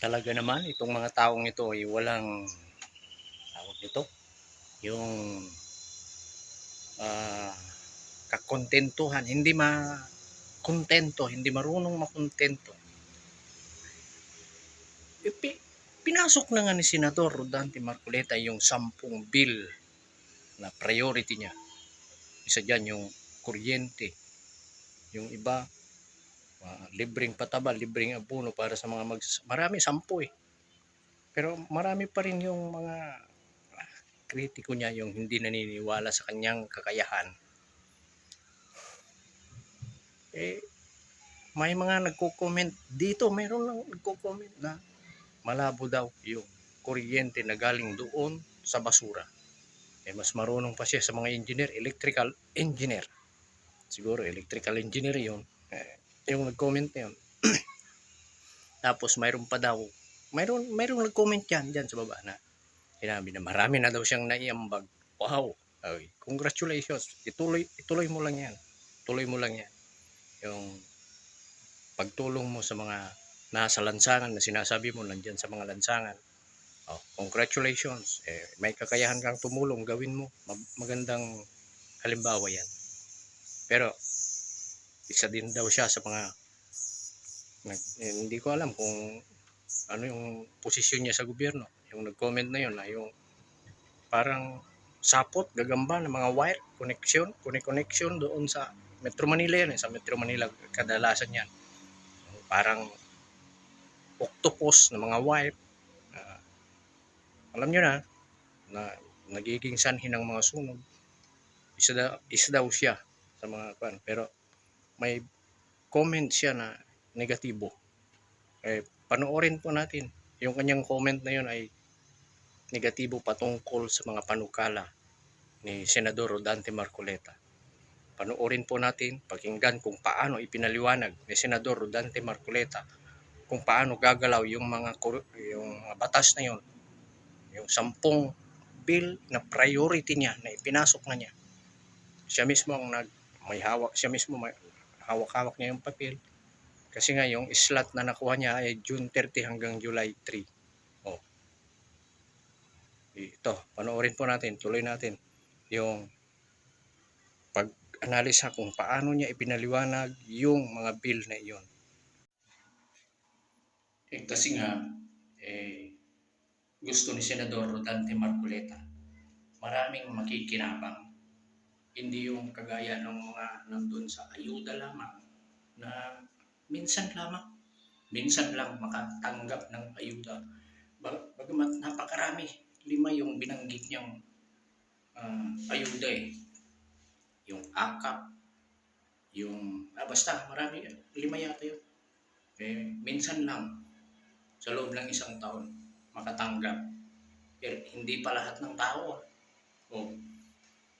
Talaga naman itong mga taong ito ay walang tawag nito, yung ah, kakontentuhan, hindi makontento, hindi marunong makontento. Pinasok na nga ni Senador Rodante Marcoleta yung 10 bill na priority niya. Isa dyan yung kuryente, yung iba libreng pataba, libreng abono para sa mga marami, 10 eh. Pero marami pa rin yung mga kritiko niya, yung hindi naniniwala sa kanyang kakayahan. May mga nagko-comment dito, mayroon lang nagko-comment na malabo daw yung kuryente na galing doon sa basura. Mas marunong pa siya sa mga engineer, electrical engineer. Siguro electrical engineer yun. Yung nag-comment na yun. Tapos mayroon pa daw, mayroong nag-comment dyan sa baba na sinabi na marami na daw siyang naiambag. Wow! Ay, congratulations. Ituloy mo lang yan. Tuloy mo lang yan. Yung pagtulong mo sa mga nasa lansangan na sinasabi mo nandyan sa mga lansangan. Congratulations. May kakayahan kang tumulong, gawin mo. Magandang halimbawa yan. Pero isa din daw siya sa mga hindi ko alam kung ano yung posisyon niya sa gobyerno. Yung nag-comment na yun na yung parang sapot, gagamba ng mga wire, connection doon sa Metro Manila yan. Sa Metro Manila kadalasan yan. Parang octopus na mga wire. Alam nyo na nagiging sanhi ng mga sunog. Isa daw siya sa mga kan. Pero may comment siya na negatibo. Panoorin po natin. Yung kanyang comment na yun ay negatibo patungkol sa mga panukala ni Senador Rodante Marcoleta. Panoorin po natin, pakinggan kung paano ipinaliwanag ni Senador Rodante Marcoleta kung paano gagalaw yung mga batas na yun, yung 10 bill na priority niya na ipinasok na niya. Siya mismo ang may hawak, siya mismo may hawak-hawak niya yung papel. Kasi nga yung slot na nakuha niya ay June 30 hanggang July 3. Ito, panoorin po natin, tuloy natin yung pag-analisa kung paano niya ipinaliwanag yung mga bill na iyon. Kasi nga, gusto ni Senador Rodante Marcoleta, maraming makikinabang. Hindi yung kagaya ng mga nandun sa ayuda lamang na minsan lang makatanggap ng ayuda. Bagamat napakarami, 5 yung binanggit niyang ayuda Yung AKAP, yung basta marami, 5 yata yun. Minsan lang sa loob ng isang taon makatanggap. Pero hindi pa lahat ng tao.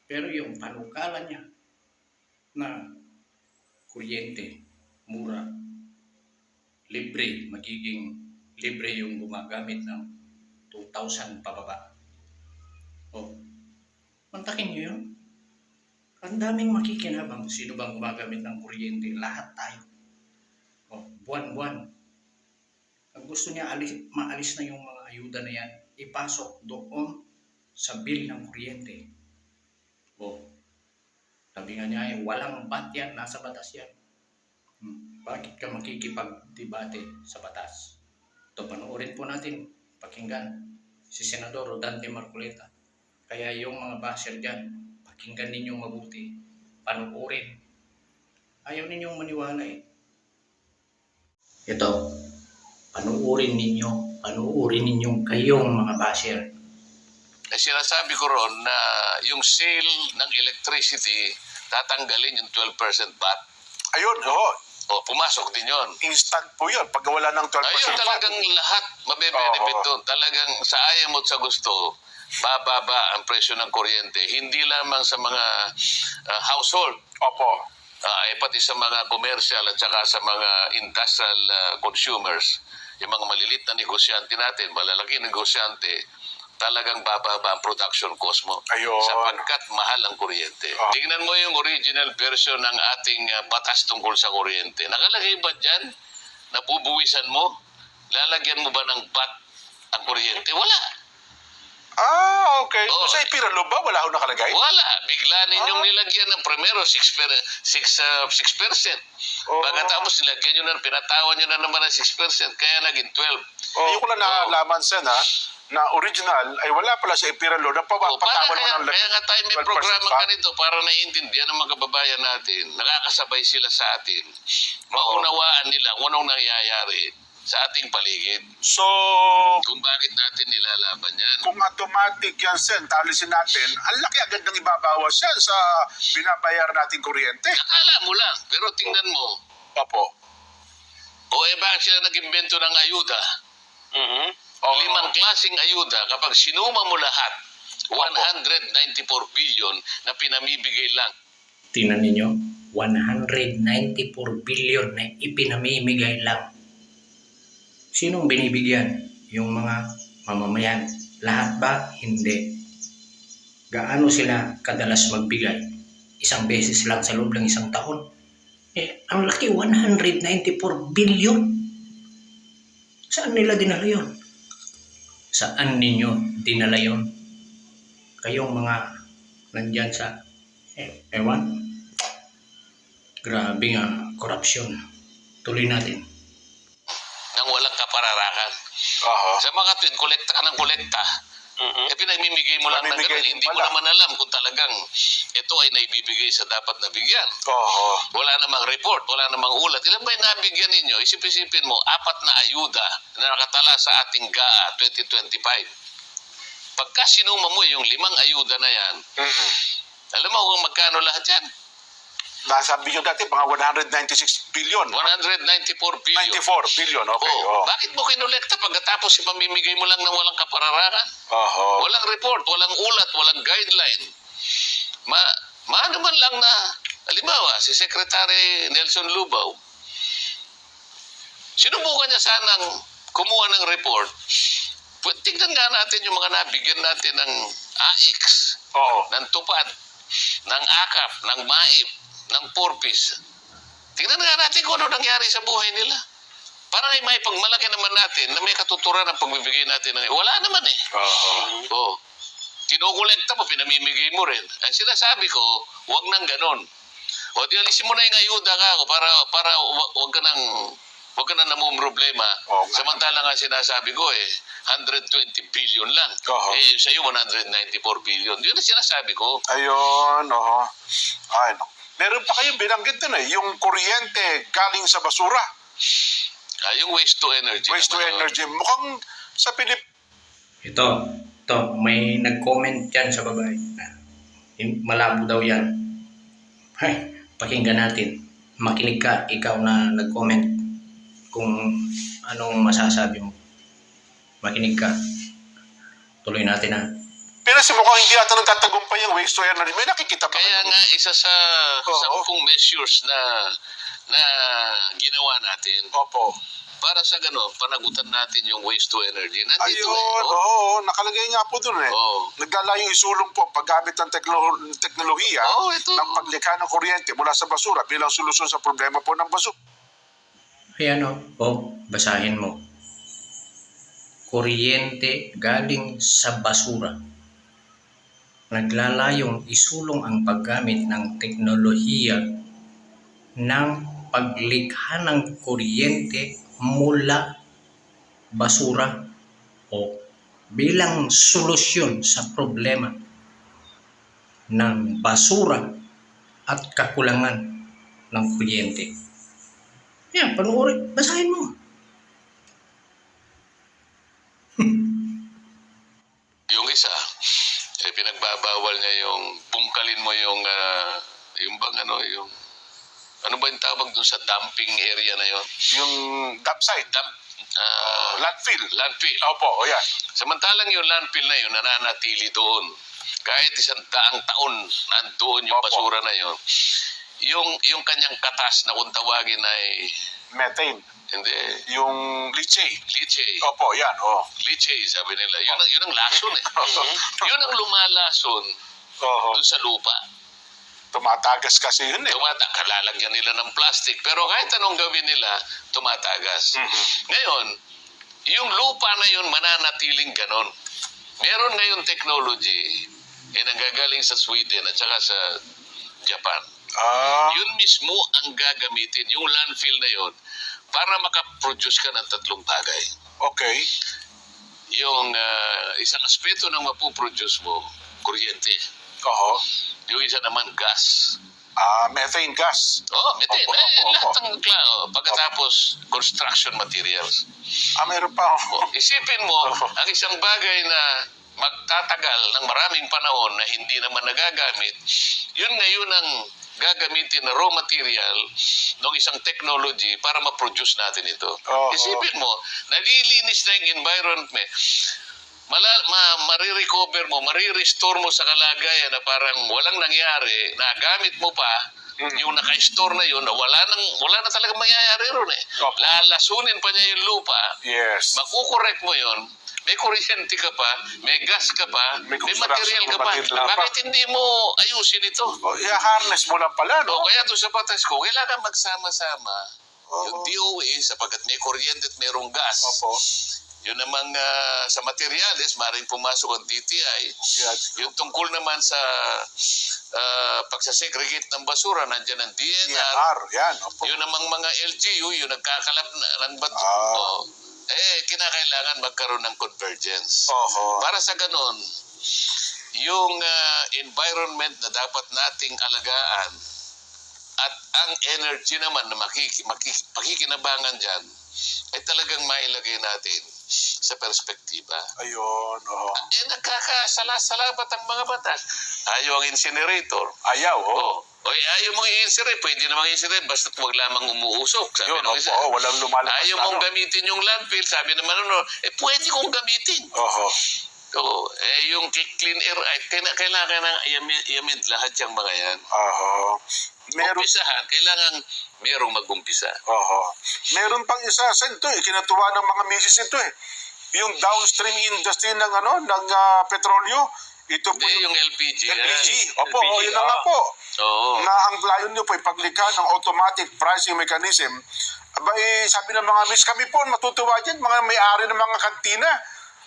Pero yung panukala niya na kuryente, mura, magiging libre yung gumagamit ng 2,000 pababa. Mantakin nyo yun. Ang daming makikinabang. Sino bang gumagamit ng kuryente? Lahat tayo. Buwan-buwan. Ang gusto niya, maalis na yung mga ayuda na yan, ipasok doon sa bill ng kuryente. Sabi nga niya, walang bat yan, nasa batas yan. Bakit ka makikipag-debate sa batas? Ito, panoorin po natin, pakinggan si Senador Rodante Marcoleta. Kaya yung mga basher dyan, pakinggan ninyong mabuti, panoorin. Ayaw ninyong maniwala Ito, panoorin ninyong kayong mga basher. Sinasabi ko ron na yung sale ng electricity, tatanggalin yung 12% VAT. Ayun, pumasok din yun. Instant po yun. Pag wala ng 12% Ayun, talagang lahat mabe-benefit doon. Talagang sa ayaw mo sa gusto, bababa ang presyo ng kuryente. Hindi lamang sa mga household. Opo. Pati sa mga commercial at saka sa mga industrial consumers. Yung mga malilit na negosyante natin, malalaki negosyante, talagang bababa ang production cost mo. Ayun. Sapagkat mahal ang kuryente. Tingnan mo yung original version ng ating batas tungkol sa kuryente. Nakalagay ba dyan? Nabubuwisan mo lalagyan mo ba ng bat ang kuryente? Wala. Okay. Oo. Sa Ipiralo ba? Wala akong nakalagay? Wala. Bigla ninyong nilagyan ng primero 6%. Oo. Pagkatapos nilagyan nyo na, pinatawan nyo na naman ng 6%, kaya naging 12. Ngayon ko lang nalaman, Sen, na original ay wala pala sa Ipiralo na Para patawan mo ng kaya nga tayo may 12% programa pa. ganito para naiintindihan ng mga kababayan natin. Nakakasabay sila sa atin. Maunawaan nila kung anong nangyayari sa ating paligid. So, Kung bakit natin nilalaban yan. kung automatic yan, Sen, talisin natin, ang laki agad ng ibabawas yan sa binabayar nating kuryente. Akala mo lang, pero tingnan mo. Opo. O bakit sila nag-imbento ng ayuda? Oo. 5 klaseng ayuda, kapag sinuma mo lahat, 194 billion na pinamibigay lang. Tingnan ninyo, 194 billion na ipinamimigay lang. Sinong binibigyan? Yung mga mamamayan. Lahat ba? Hindi. Gaano sila kadalas magbigay? Isang beses lang sa loob ng isang taon. Ang laki, 194 billion. Saan nila dinala yun? Saan ninyo dinala yun? Kayong mga nandyan sa ewan. Grabe nga, korupsyon. Tuloy natin. Nang walang kapararakan. Aha. Sa mga tuwid, kolekta ka ng kolekta. Pinamimigay mo lang ng Pamimigay ganun. Hindi mo pala. naman alam kung talagang ito ay naibibigay sa dapat na bigyan. Oo. Wala namang report, wala namang ulat. Ilan ba yung nabigyan ninyo? Isip-isipin mo, 4 na ayuda na nakatala sa ating GAA 2025. Pagka sinuma mo yung 5 ayuda na yan, alam mo kung magkano lahat yan? Nasabi nyo dati, mga 196 billion. 194 billion. 94 billion, okay. Oh, bakit mo kinolekta pagkatapos ipamimigay mo lang ng walang kapararakan? Oo. Walang report, walang ulat, walang guideline. Maano man lang na, halimbawa, si Secretary Nelson Lubao, sinubukan niya sanang kumuha ng report. Tignan nga natin yung mga nabigyan natin ng AIX, Oo. ng TUPAD, ng AKAP, ng MAIP, ng Porpis. Tignan nga natin kung ano nangyari sa buhay nila. Para may pagmalaki naman natin na may katuturan ang pagbibigay natin. Wala naman eh. Oo. Oh. Kinukolekta mo, pinamimigay mo rin. Ang sinasabi ko, huwag nang ganon. O di alisin mo na yung ayuda ka para huwag ka nang namumroblema. Oo nga. Samantala nga sinasabi ko 120 billion lang. Oo. Sa'yo 194 billion. Yun ang sinasabi ko. Ayun, oo. Ay, no. Meron pa kayong binanggit dun yung kuryente galing sa basura. Yung waste to energy. Waste to naman yun. energy. Mukhang sa Ito, may nag-comment dyan sa babae. Malabo daw yan. Ay, pakinggan natin. Makinig ka, ikaw na nag-comment kung anong masasabi mo. Makinig ka. Tuloy natin ha. Pinas mukhang hindi ata nagtatagumpay yung waste to energy. May nakikita pa Kaya kayo? nga isa sa Oo. 10 measures na ginawa natin Opo. para sa gano'n, panagutan natin yung waste to energy. Nandito Ayun, oo. Nakalagay nga po dun Oo. Naglalayong isulong po paggamit ng teknolohiya Oo, ito. ng paglikha ng kuryente mula sa basura bilang solusyon sa problema po ng basura. Ayan basahin mo. Kuryente galing sa basura. Naglalayong isulong ang paggamit ng teknolohiya ng paglikha ng kuryente mula basura o bilang solusyon sa problema ng basura at kakulangan ng kuryente. Yan, panoorin, basahin mo. Yung isa, pinagbabawal niya yung bungkalin mo yung ano ba yung tawag dun sa dumping area na yon? Yung dump site, landfill. Landfill. Opo, o yan. Samantalang yung landfill na yun, nananatili doon. Kahit 100 taon nandoon yung Opo. basura na yun. Yung kanyang katas na kung tawagin ay, Methane. hindi, Yung leachate. lychee. Opo, yan. Oh. Lychee, sabi nila. Yun ang lason eh. Yun ang lumalason Oo. doon sa lupa. Tumatagas kasi yun eh. Kalalagyan nila ng plastic. Pero kahit anong gawin nila, tumatagas. Ngayon, yung lupa na yun mananatiling ganon. Meron ngayon technology nanggagaling sa Sweden at saka sa Japan. Yun mismo ang gagamitin, yung landfill na yun, para makaproduce ka ng tatlong bagay. Okay. Yung isang aspeto ng mapuproduce mo, kuryente. Oho. Yung isa naman, gas. Methane gas. Methane. Opo, opo, Lahat opo. ng pagkatapos, construction materials. Meron pa. Isipin mo, Opo. ang isang bagay na magtatagal ng maraming panahon na hindi naman nagagamit, yun ngayon ang gagamitin na raw material ng isang technology para ma-produce natin ito. Isipin mo, nalilinis na yung environment. Marirecover mo, marirestore mo sa kalagayan na parang walang nangyari, nagamit mo pa, yung naka-store na yun, wala na talaga mangyayari ron eh. Opo. Lalasunin pa niya yung lupa, Yes. makukorek mo yun, may kuryente ka pa, may gas ka pa, May may material ka pa. material pa. Bakit hindi mo ayusin ito? I-harness mo lang pala, no? Kaya doon sa batas ko, kailangan magsama-sama yung Oo. DOE sapagkat may kuryente at mayroong gas. Opo. Yun namang sa materials, maaaring pumasok ang DTI. Yan. Yung tungkol naman sa pagsasegregate ng basura, nandiyan ang DNR. DNR. Yan. Opo. Yun namang mga LGU, yung nagkakalap ng bato. Kinakailangan magkaroon ng convergence. Oho. Para sa ganun, yung environment na dapat nating alagaan at ang energy naman na pakikinabangan dyan ay talagang mailagay natin sa perspektiba. Ayun. Oho. Nagkakasalabat ang mga batas. Ayaw ang incinerator. Ayaw, Ayaw mong i-incinerate. Pwede namang i-incinerate basta't wag lamang umuusok. Sabi Yun, ng opo. isa. Walang lumalabas Ayaw na, mong no? gamitin yung landfill. Sabi naman, pwede kong gamitin. Oho. Yung Clean Air Act, kailangan i-amend lahat yung mga yan. Oho. Umpisahan, kailangan merong mag-umpisa. Oho. Meron pang isa, Sen, ito kinatuwa ng mga misis ito yung downstream industry ng petrolyo. Ito po Hindi, yung LPG. LPG. Opo, LPG, yun na nga po. Oo. Na ang layon nyo po ay paglikha ng automatic pricing mechanism. Sabi ng mga miss, kami po matutuwa dyan, mga may-ari ng mga kantina.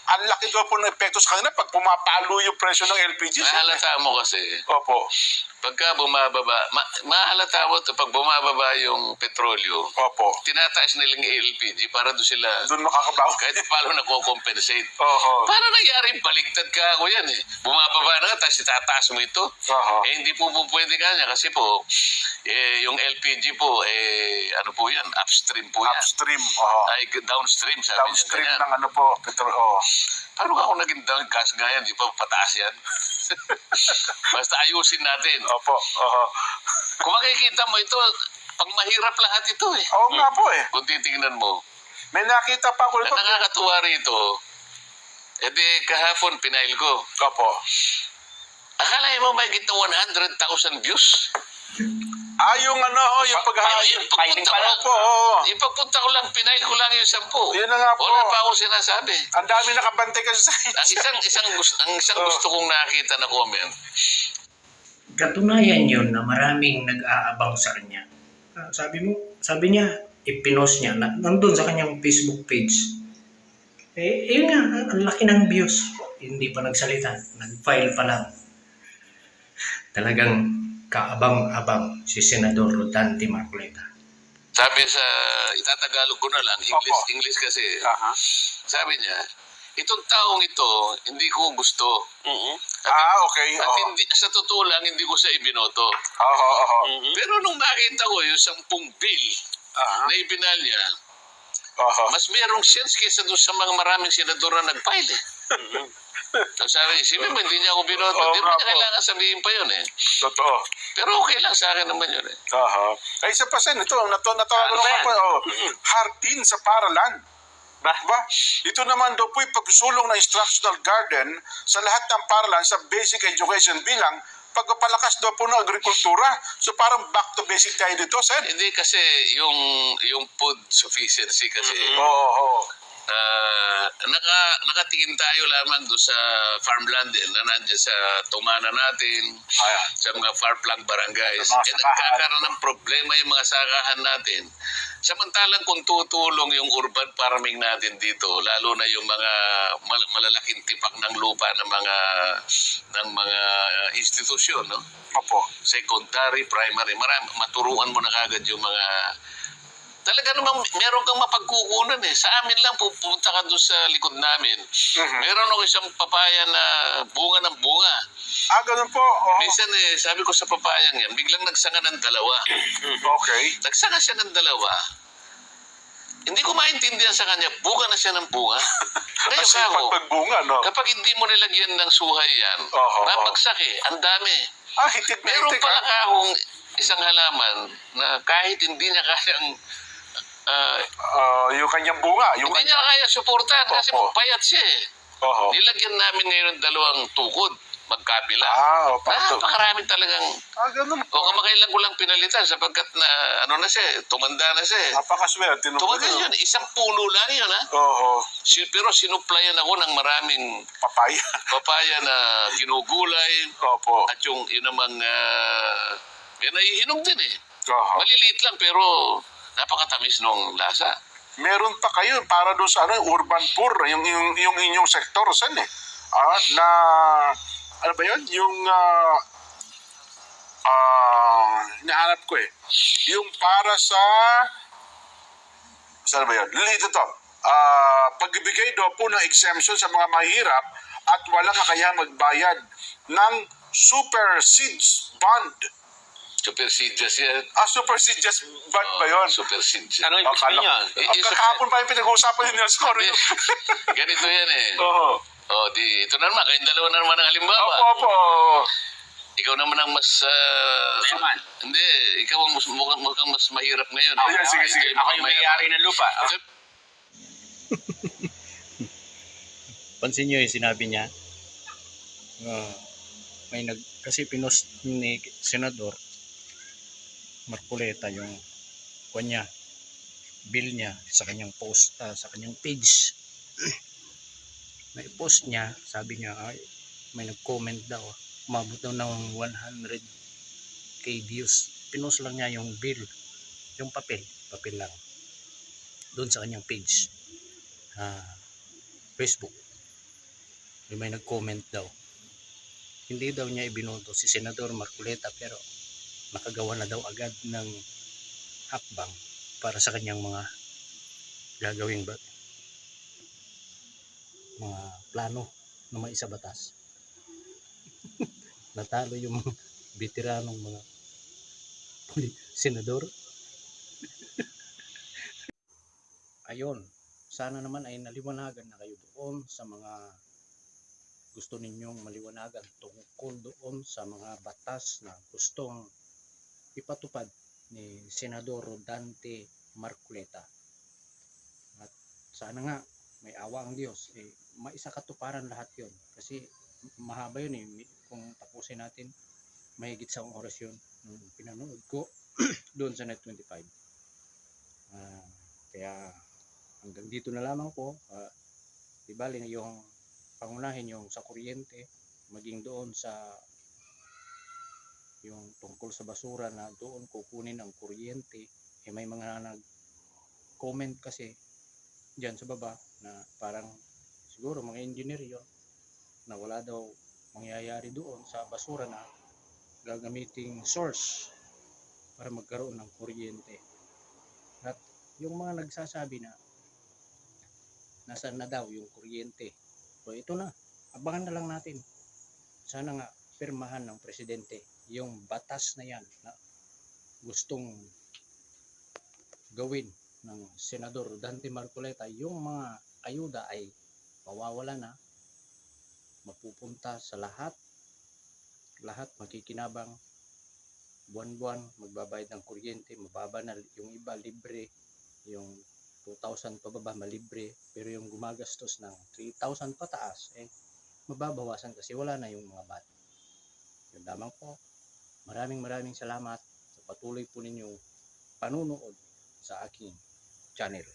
Ang laki daw po ng epekto sa kanila pag pumapalo yung presyo ng LPG. Mahalata mo kasi, Opo. pagka bumababa, mahalata mo ito, pag bumababa yung petrolyo, Opo. tinataas nilang LPG para doon sila, Doon makakabaw. kahit paano nako-compensate. Oho. Para nangyari, baligtad ka ako yan eh. Bumababa na nga, tapos itataas mo ito. Oho. Hindi po pwede ka niya kasi po, yung LPG po, ano po yan, upstream po yan. Upstream. Oho. Ay, downstream, sabi Downstream niya. ng ano po, petrol. Oh. Paano ako naging down gas nga yan? Di pa pataas yan? Basta ayusin natin. Opo. Oho. Kung makikita mo ito, pang mahirap lahat ito eh. Oo nga po Kung titingnan mo. May nakita pa ko Ang ito. nakakatuwa rito, kahapon pinail ko. Opo. Akala mo may gito 100,000 views? Yung yung paghahain. Yung pagpunta ko lang, Opo. Oo. yung pagpunta ko lang, pinail ko lang yung 10. Yun na nga po. Wala pa ako sinasabi. Ang dami nakabantay kasi sa Ang isang gusto kong nakita na comment, Katunayan yun na maraming nag-aabang sa kanya. Sabi niya, ipinost niya, nandun sa kanyang Facebook page. Yun nga, ang laki ng views. Hindi pa nagsalita, nag-file pa lang. Talagang kaabang-abang si Senador Rodante Marcoleta. sabi sa, itatagalog ko na lang, English kasi, Aha. sabi niya, itong taong ito, hindi ko gusto. Okay. At Oo. hindi, sa totoo lang, hindi ko siya ibinoto. Oho. Oho. Pero nung makita ko yung 10 bill Aha. na ibinal niya, Oho. mas merong sense kaysa doon sa mga maraming senador na nag-file eh. So sabi, isipin mo, hindi niya ako binoto. Oo Hindi nga mo niya po. kailangan sabihin pa yun eh. Totoo. Pero okay lang sa akin naman yun eh. Aha. Ay, isa pa, Sen, ito, natawa Ano ko ba yan? naman po. Hardin sa Paralan. Ba? Ito naman daw po pagsulong ng instructional garden sa lahat ng paralan sa basic education bilang pagpapalakas daw po ng agrikultura. So parang back to basic tayo dito, Sen. Hindi kasi yung food sufficiency kasi, Oo. nakatingin tayo lamang doon sa farmland na nandiyan sa tumana natin, Ayan. sa mga far-flung barangays. Sa mga sakahan. Nagkakaroon ng problema yung mga sakahan natin Samantalang kung tutulong yung urban farming natin dito, lalo na yung mga malalaking tipak ng lupa ng mga institusyon, no? Opo. Secondary, primary, marami, maturuan mo na kagad yung mga talaga namang meron kang mapagkukunan eh. Sa amin lang, pupunta ka doon sa likod namin. Meron ako isang papaya na bunga ng bunga. Ganun po. Oo. Minsan sabi ko sa papayang yan, biglang nagsanga ng dalawa. Okay. Nagsanga siya ng dalawa. Hindi ko maintindihan sa kanya, bunga na siya ng bunga. Ngayon Kasi ako, pagbunga, no? kapag hindi mo nilagyan ng suhay yan, Oo. babagsak eh. Ang dami. Hitik na Meron hitik. pala akong isang halaman na kahit hindi niya kayang Yung kanyang bunga. Yung hindi niya kaya suportahan kasi Opo. payat siya eh. Oo. Nilagyan namin ngayon ng dalawang tukod magkabila. Opo. Napakarami talagang Ganun po. o kamakailan ko lang pinalitan sapagkat na ano na siya, tumanda na siya. Napakaswerte. Tumanda yun, isang puno lang yun ha. Oo. Pero sinuplayan ako ng maraming Papaya. papaya na ginugulay Opo. at yung yun namang may naihinog din eh. Oo. Maliliit lang pero napakatamis nung lasa. Meron pa kayo para doon sa urban poor, yung inyong sektor, saan eh? Na, ano ba yun? Yung, nahanap ko eh. Yung para sa, saan ba yun? Ito to. Pagbibigay daw po ng exemption sa mga mahirap at walang kakayahang magbayad ng super seeds bond. Super seeds yan. Super seeds bond ba yun? Super seeds. Ano ibig sabihin niyan? Kahapon pa yung pinag-uusapan ni Nelson. Ganito yan eh. Oo. Ito na naman. Kayong dalawa na naman ang halimbawa. Opo. Ikaw naman ang mas... Mayaman. Hindi. Ikaw ang mukhang mas mahirap ngayon. Yan, sige. Ako yung may-ari ng lupa. Pansin nyo yung sinabi niya. Kasi pinost ni Senador Marcoleta yung kanya bill niya sa kanyang post, sa kanyang page. May post niya, sabi niya ay may nag-comment daw, umabot daw ng 100k views. Pinost lang niya yung bill, yung papel lang doon sa kanyang page, Facebook. May nag-comment daw, hindi daw niya ibinoto si Senador Marcoleta pero nakagawa na daw agad ng hakbang para sa kanyang mga gagawing mga plano na maisabatas. Natalo yung mga veteranong mga senador. Ayun, sana naman ay naliwanagan na kayo doon sa mga gusto ninyong maliwanagan tungkol doon sa mga batas na gustong ipatupad ni Senador Rodante Marcoleta. At sana nga may awa ang Diyos, maisakatuparan lahat yon. Kasi mahaba yun eh. Kung tapusin natin, mahigit sa oras yun nung pinanood ko doon sa Net25. Kaya hanggang dito na lamang po. Di bali na yung pangunahin yung sa kuryente, maging doon sa yung tungkol sa basura na doon kukunin ang kuryente. May mga nag-comment kasi dyan sa baba na parang siguro mga engineer yun na wala daw mangyayari doon sa basura na gagamiting source para magkaroon ng kuryente. At yung mga nagsasabi na nasaan na daw yung kuryente, so ito na, abangan na lang natin. Sana nga pirmahan ng presidente yung batas na yan na gustong gawin ng Senador Dante Marcoleta. Yung mga ayuda ay mawawala na, mapupunta sa lahat makikinabang, buwan-buwan magbabayad ng kuryente, mababa na yung iba, libre, yung 2,000 pababa malibre, pero yung gumagastos ng 3,000 pataas mababawasan kasi wala na yung mga bata. Yun lamang po. Maraming salamat sa patuloy po ninyong panunood sa aking channel.